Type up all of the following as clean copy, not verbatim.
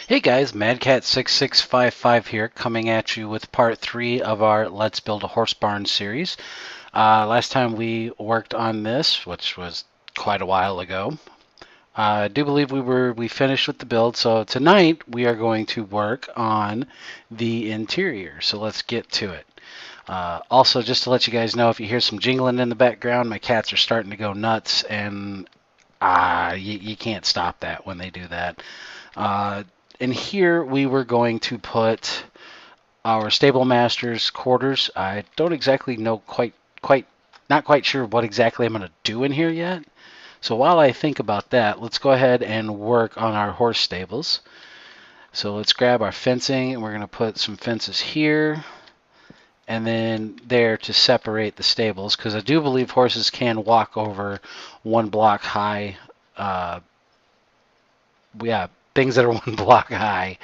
Hey guys, MadCat6655 here, coming at you with part 3 of our Let's Build a Horse Barn series. Last time we worked on this, which was quite a while ago, I do believe we finished with the build, so tonight we are going to work on the interior. So let's get to it. Also, just to let you guys know, if you hear some jingling in the background, my cats are starting to go nuts, and you can't stop that when they do that. Uh, and here we were going to put our stable master's quarters. I don't exactly know not quite sure what exactly I'm going to do in here yet. So while I think about that, let's go ahead and work on our horse stables. So let's grab our fencing, and we're going to put some fences here and then there to separate the stables, because I do believe horses can walk over one block high. Yeah, things that are one block high,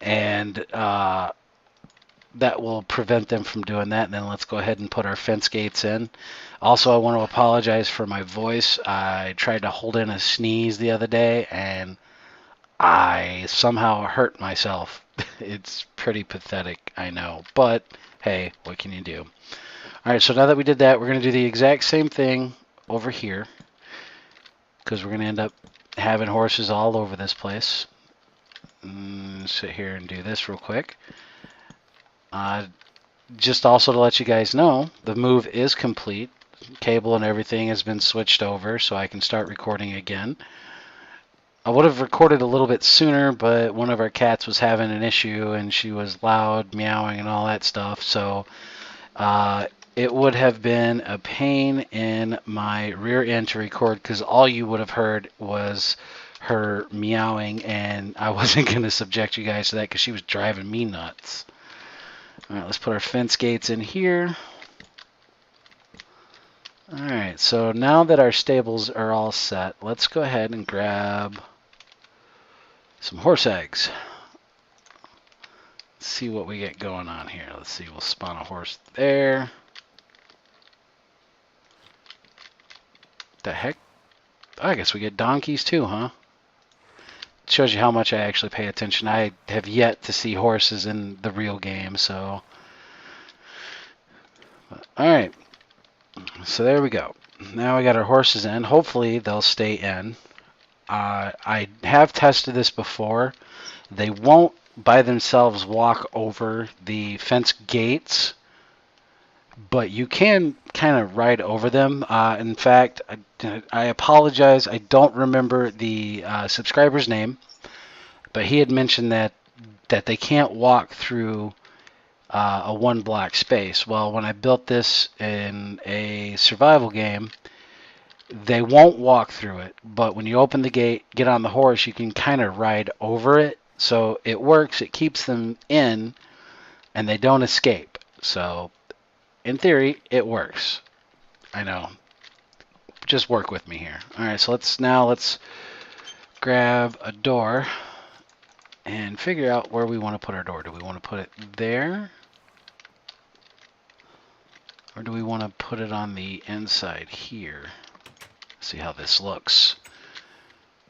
and that will prevent them from doing that. And then let's go ahead and put our fence gates in. Also, I want to apologize for my voice. I tried to hold in a sneeze the other day, and I somehow hurt myself. It's pretty pathetic, I know, but hey, what can you do? All right, so now that we did that, we're going to do the exact same thing over here, because we're going to end up having horses all over this place. Sit here and do this real quick. Just also to let you guys know, the move is complete. Cable and everything has been switched over, so I can start recording again. I would have recorded a little bit sooner, but one of our cats was having an issue, and she was loud, meowing, and all that stuff. So it would have been a pain in my rear end to record, because all you would have heard was her meowing, and I wasn't going to subject you guys to that because she was driving me nuts. All right, let's put our fence gates in here. All right, so now that our stables are all set, let's go ahead and grab some horse eggs. Let's see what we get going on here. Let's see, we'll spawn a horse there. The heck? I guess we get donkeys too, huh? Shows you how much I actually pay attention. I have yet to see horses in the real game, so. All right, so there we go. Now we got our horses in. Hopefully they'll stay in. I have tested this before. They won't by themselves walk over the fence gates, but you can kind of ride over them. In fact, I apologize. I don't remember the subscriber's name, but he had mentioned that they can't walk through a one block space. Well, when I built this in a survival game, they won't walk through it, but when you open the gate, get on the horse, you can kind of ride over it. So it works. It keeps them in, and they don't escape. So in theory, it works. I know. Just work with me here. All right, so let's grab a door and figure out where we want to put our door. Do we want to put it there? Or do we want to put it on the inside here? See how this looks.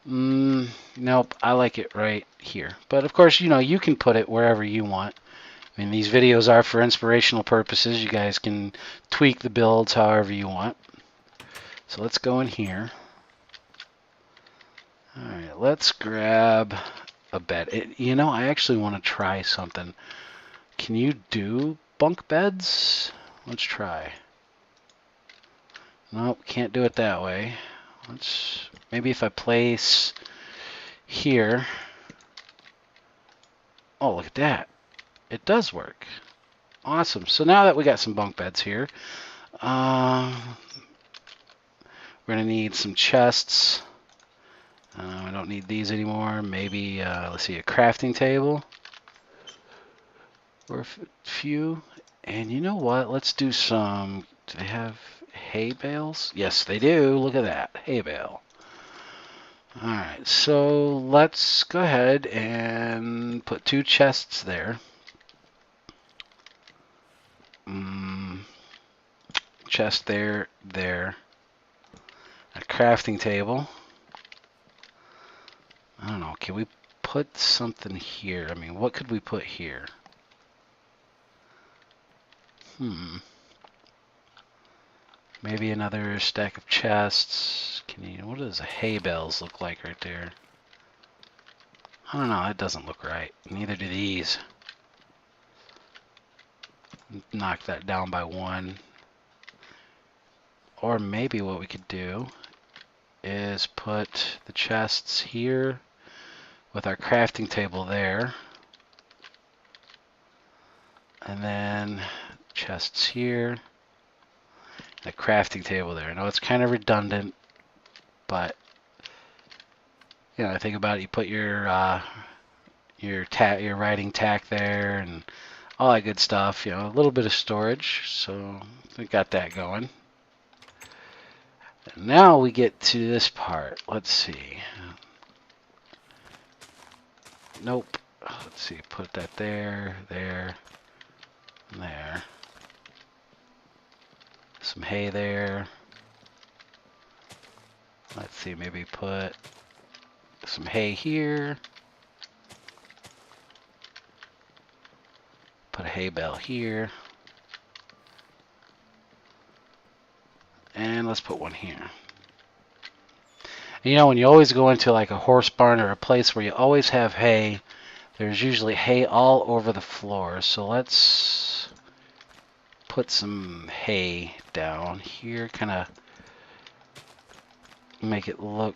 Nope, I like it right here. But of course, you can put it wherever you want. I mean, these videos are for inspirational purposes. You guys can tweak the builds however you want. So let's go in here. All right, let's grab a bed. I actually want to try something. Can you do bunk beds? Let's try. Nope, can't do it that way. Maybe if I place here. Oh, look at that. It does work. Awesome. So now that we got some bunk beds here, we're going to need some chests. I don't need these anymore. Maybe, let's see, a crafting table. Or a few. And you know what? Let's do some... Do they have hay bales? Yes, they do. Look at that. Hay bale. Alright, so let's go ahead and put 2 chests there. Chest there, there. A crafting table. I don't know, can we put something here. I mean, what could we put here? Maybe another stack of chests. What does hay bales look like right there? I don't know, that doesn't look right. Neither do these. Knock that down by one. Or maybe what we could do is put the chests here with our crafting table there. And then chests here. The crafting table there. I know it's kind of redundant, but think about it. You put your writing tack there and all that good stuff. A little bit of storage. So we got that going. And now we get to this part. Let's see. Nope. Let's see. Put that there, there, and there. Some hay there. Let's see, maybe put some hay here. Put a hay bale here. And let's put one here. And when you always go into like a horse barn or a place where you always have hay, there's usually hay all over the floor. So let's put some hay down here, kind of make it look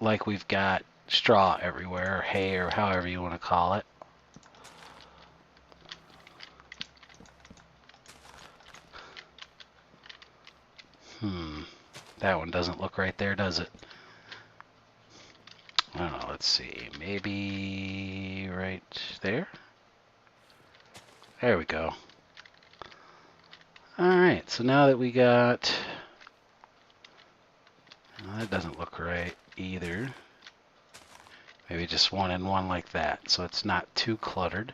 like we've got straw everywhere, or hay, or however you want to call it. That one doesn't look right there, does it? I don't know, let's see, maybe right there? There we go. Alright, so now that we got... Well, that doesn't look right either. Maybe just one and one like that, so it's not too cluttered.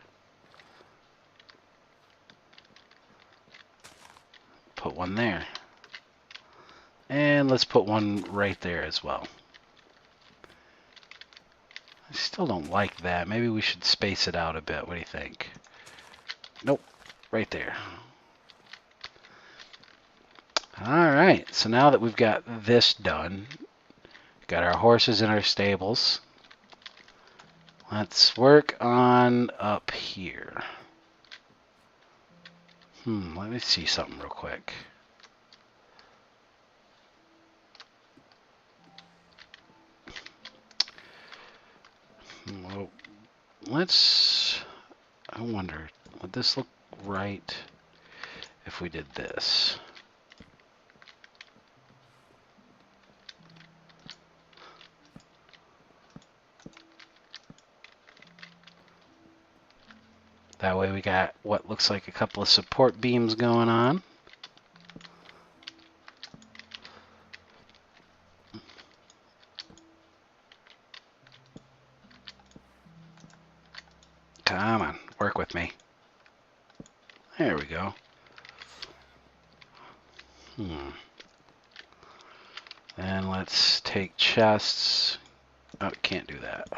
Put one there. And let's put one right there as well. I still don't like that. Maybe we should space it out a bit. What do you think? Nope. Right there. Alright, so now that we've got this done, got our horses in our stables, let's work on up here. Let me see something real quick. Well, I wonder, would this look right if we did this? That way we got what looks like a couple of support beams going on. Come on, work with me. There we go. And let's take chests. Oh, can't do that.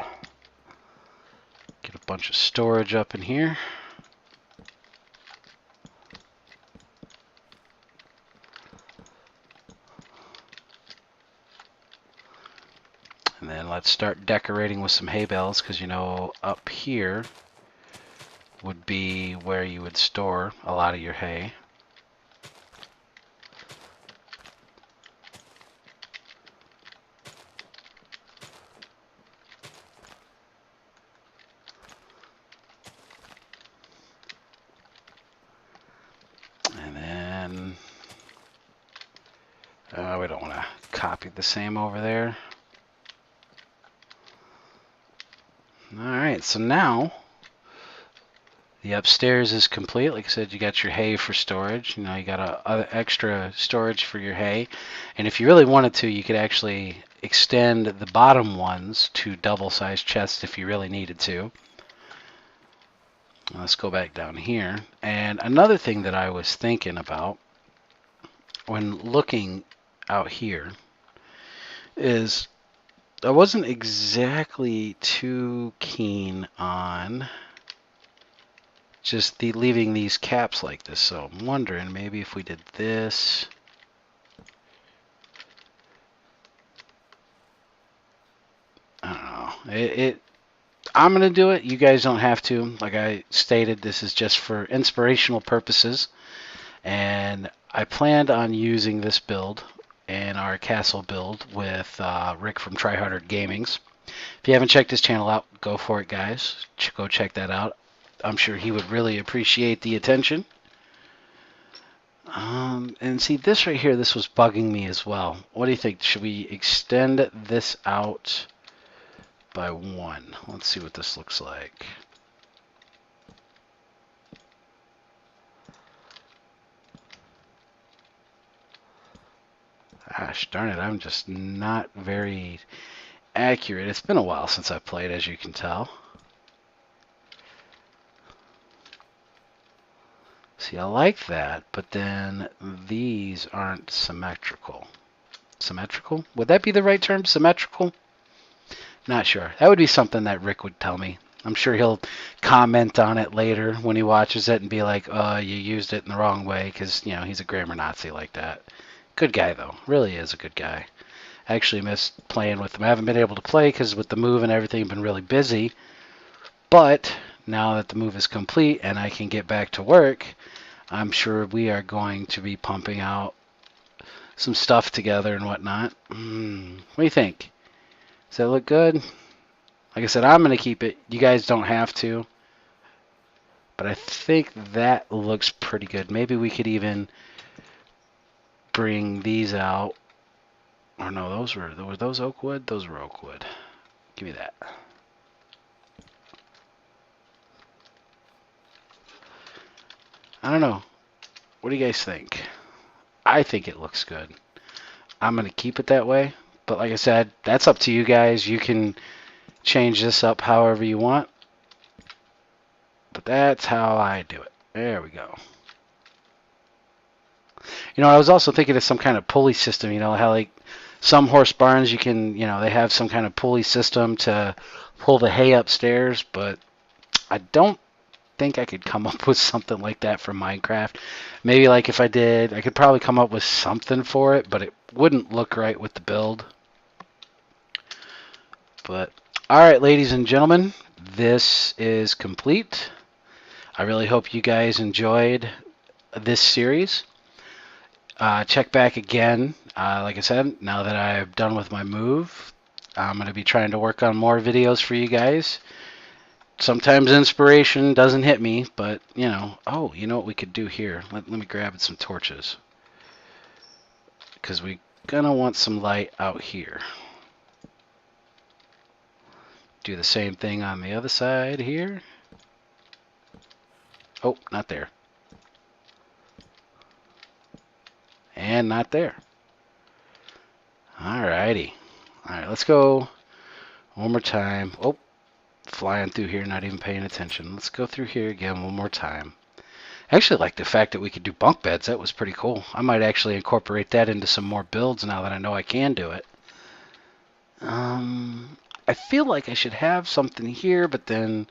Get a bunch of storage up in here. And then let's start decorating with some hay bales, because up here would be where you would store a lot of your hay. And then we don't want to copy the same over there. Alright, so now the upstairs is complete. Like I said, you got your hay for storage. You got other extra storage for your hay. And if you really wanted to, you could actually extend the bottom ones to double-sized chests if you really needed to. Let's go back down here. And another thing that I was thinking about when looking out here is I wasn't exactly too keen on just leaving these caps like this, so I'm wondering maybe if we did this. I don't know. I'm gonna do it. You guys don't have to. Like I stated, this is just for inspirational purposes, and I planned on using this build in our castle build with Rick from Tryharder Gaming's. If you haven't checked his channel out, go for it, guys. Go check that out. I'm sure he would really appreciate the attention. And see, this right here, this was bugging me as well. What do you think? Should we extend this out by 1? Let's see what this looks like. Gosh darn it, I'm just not very accurate. It's been a while since I've played, as you can tell. See, I like that, but then these aren't symmetrical. Symmetrical? Would that be the right term? Symmetrical? Not sure. That would be something that Rick would tell me. I'm sure he'll comment on it later when he watches it and be like, you used it in the wrong way, because, you know, he's a grammar Nazi like that. Good guy, though. Really is a good guy. I actually miss playing with him. I haven't been able to play because with the move and everything, I've been really busy. But now that the move is complete and I can get back to work, I'm sure we are going to be pumping out some stuff together and whatnot. What do you think? Does that look good? Like I said, I'm going to keep it. You guys don't have to. But I think that looks pretty good. Maybe we could even bring these out. Or no, were those oak wood? Those were oak wood. Give me that. I don't know. What do you guys think? I think it looks good. I'm going to keep it that way. But like I said, that's up to you guys. You can change this up however you want. But that's how I do it. There we go. You know, I was also thinking of some kind of pulley system. You know, how like some horse barns you can, you know, they have some kind of pulley system to pull the hay upstairs. But I don't think I could come up with something like that for Minecraft. Maybe like if I did, I could probably come up with something for it, but it wouldn't look right with the build. But all right, ladies and gentlemen, this is complete. I really hope you guys enjoyed this series. Check back again. Like I said, now that I've done with my move, I'm going to be trying to work on more videos for you guys. Sometimes inspiration doesn't hit me, but, you know, oh, you know what we could do here? Let me grab some torches. Because we're going to want some light out here. Do the same thing on the other side here. Oh, not there. And not there. Alrighty. Alright, let's go one more time. Oh, flying through here, not even paying attention. Let's go through here again one more time. I actually like the fact that we could do bunk beds. That was pretty cool. I might actually incorporate that into some more builds now that I know I can do it. I feel like I should have something here, but then,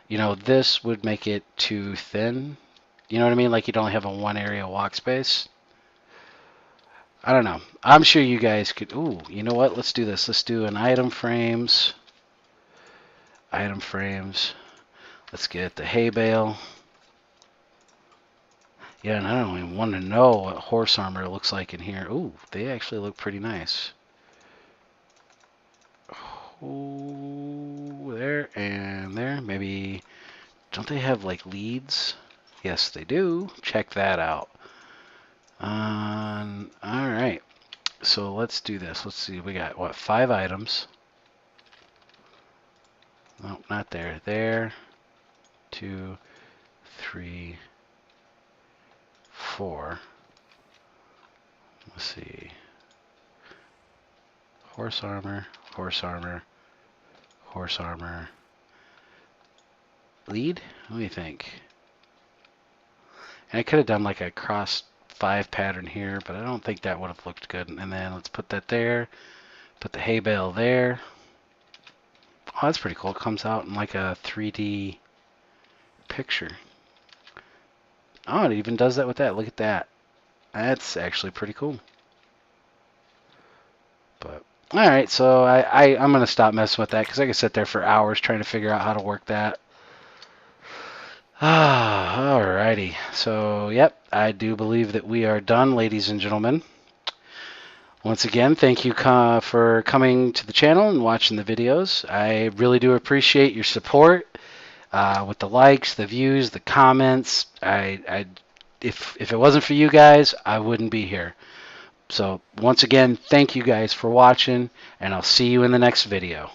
you know, this would make it too thin. You know what I mean? Like you'd only have a one area walk space. I don't know. I'm sure you guys could. Ooh, you know what? Let's do this. Let's do an item frames. Item frames. Let's get the hay bale. Yeah, and I don't even want to know what horse armor looks like in here. Ooh, they actually look pretty nice. Oh, there and there. Maybe, don't they have like leads? Yes, they do. Check that out. All right. So let's do this. Let's see. We got, what, 5 items? No, not there. There. 2, 3, 4. Let's see. Horse armor, horse armor, horse armor. Lead? What do you think? And I could have done like a cross 5 pattern here, but I don't think that would have looked good. And then let's put that there. Put the hay bale there. Oh, that's pretty cool. It comes out in like a 3D picture. Oh, it even does that with that. Look at that. That's actually pretty cool. But all right, so I'm gonna stop messing with that because I could sit there for hours trying to figure out how to work that. Alrighty. So, yep, I do believe that we are done, ladies and gentlemen. Once again, thank you for coming to the channel and watching the videos. I really do appreciate your support with the likes, the views, the comments. If it wasn't for you guys, I wouldn't be here. So, once again, thank you guys for watching, and I'll see you in the next video.